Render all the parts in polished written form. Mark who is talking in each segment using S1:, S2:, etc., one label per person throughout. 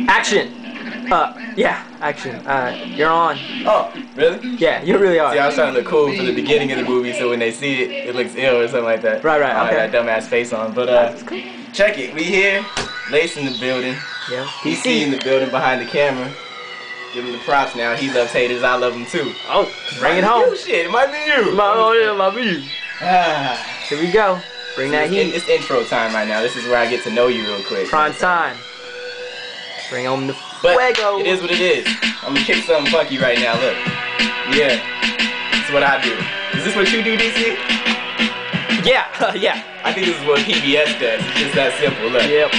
S1: Action. Yeah, action. You're on.
S2: Oh, really?
S1: Yeah, you really are.
S2: See, I was trying to look cool for the beginning of the movie, so when they see it, it looks ill or something like that.
S1: Right,
S2: I
S1: okay.
S2: got that dumbass face on, but check it. We here, Lace in the building.
S1: Yeah.
S2: PC in the building behind the camera. Give him the props now. He loves haters. I love him too.
S1: Oh, bring it home.
S2: You shit, it might be you.
S1: Might be you. Here we go. Bring that heat.
S2: It's intro time right now. This is where I get to know you real quick.
S1: Prime time. Bring home the
S2: But
S1: fuego.
S2: it is what it is. I'm gonna kick something funky right now. Look. Yeah. That's what I do. Is this what you do, DC?
S1: Yeah, yeah.
S2: I think this is what PBS does. It's just that simple. Look.
S1: Yep.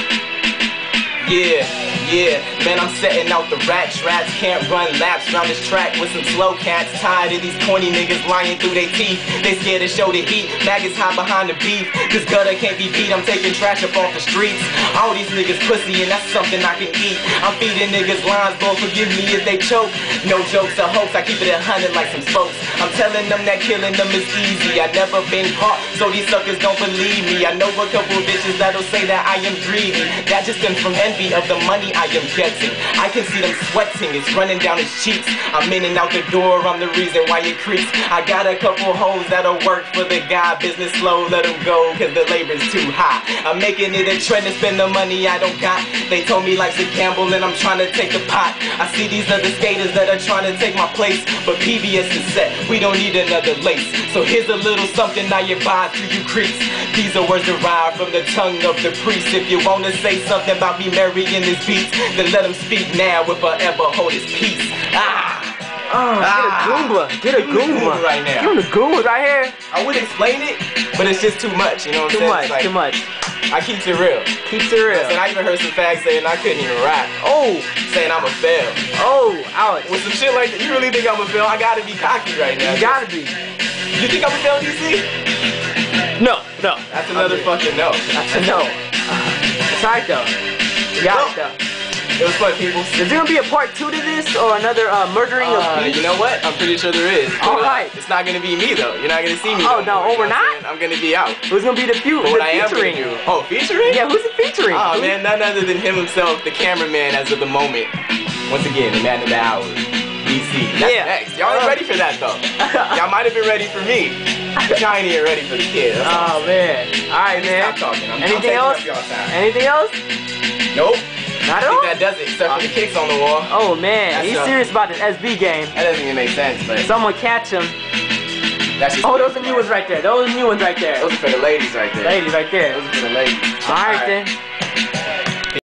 S2: Yeah, man, I'm setting out the rats. Rats can't run laps around this track with some slow cats. Tired of these corny niggas lying through their teeth. They scared to show the heat. Maggots hide behind the beef. This gutter can't be beat. I'm taking trash up off the streets. All these niggas pussy, and that's something I can eat. I'm feeding niggas lines, Lord forgive me if they choke. No jokes or hoax, I keep it 100 like some spokes. I'm telling them that killing them is easy. I never been caught, so these suckers don't believe me. I know a couple bitches that'll say that I am greedy. That just stems from envy of the money I am getting. I can see them sweating, it's running down his cheeks. I'm in and out the door, I'm the reason why it creeps. I got a couple hoes that'll work for the guy. Business slow, let them go, cause the labor's too high. I'm making it a trend to spend the money I don't got. They told me life's a gamble and I'm trying to take the pot. I see these other skaters that are trying to take my place, but PBS is set, we don't need another lace. So here's a little something I advise to you creeps. These are words derived from the tongue of the priest. If you wanna say something about me marrying this beat, then let him speak now and forever hold his peace.
S1: Get a Goomba
S2: right now.
S1: Give him the Goomba right here.
S2: I would explain it, but it's just too much, you know what I'm saying?
S1: Too much.
S2: I keeps it real.
S1: Keeps it real.
S2: And I even heard some fags saying I couldn't even rap.
S1: Oh.
S2: Saying I'm a fail.
S1: Oh, ouch.
S2: With some shit like that, you really think I'm a fail? I gotta be cocky right now.
S1: You gotta be.
S2: You think I'm a fail, DC?
S1: No.
S2: That's another fucking no.
S1: That's a no. It's alright though. You got it though.
S2: It was fun, people.
S1: Is there gonna be a part 2 to this, or another murdering of beef?
S2: You know what? I'm pretty sure there is.
S1: Alright.
S2: It's not gonna be me though. You're not gonna see me.
S1: Oh no,
S2: we're
S1: not?
S2: I'm gonna be out.
S1: Who's gonna be the
S2: What I am gonna do. Oh, featuring?
S1: Yeah, who's it featuring?
S2: Oh man, none other than him himself, the cameraman as of the moment. Once again, the man of the hour. DC. That's next. Y'all ain't ready for that though. Y'all might have been ready for me. But y'all ain't even ready for the kid.
S1: Oh man. Alright, man.
S2: Stop talking.
S1: Anything else? Anything else?
S2: Nope.
S1: Not
S2: I
S1: at all?
S2: think that does it, except for the kicks on the wall.
S1: Oh man, he's serious about this SB game.
S2: That doesn't even make sense, but
S1: someone catch him.
S2: That's just
S1: those are new ones right there. Those are new ones right there.
S2: Those are for the ladies right there.
S1: Ladies right there.
S2: Those are for the ladies.
S1: Alright then.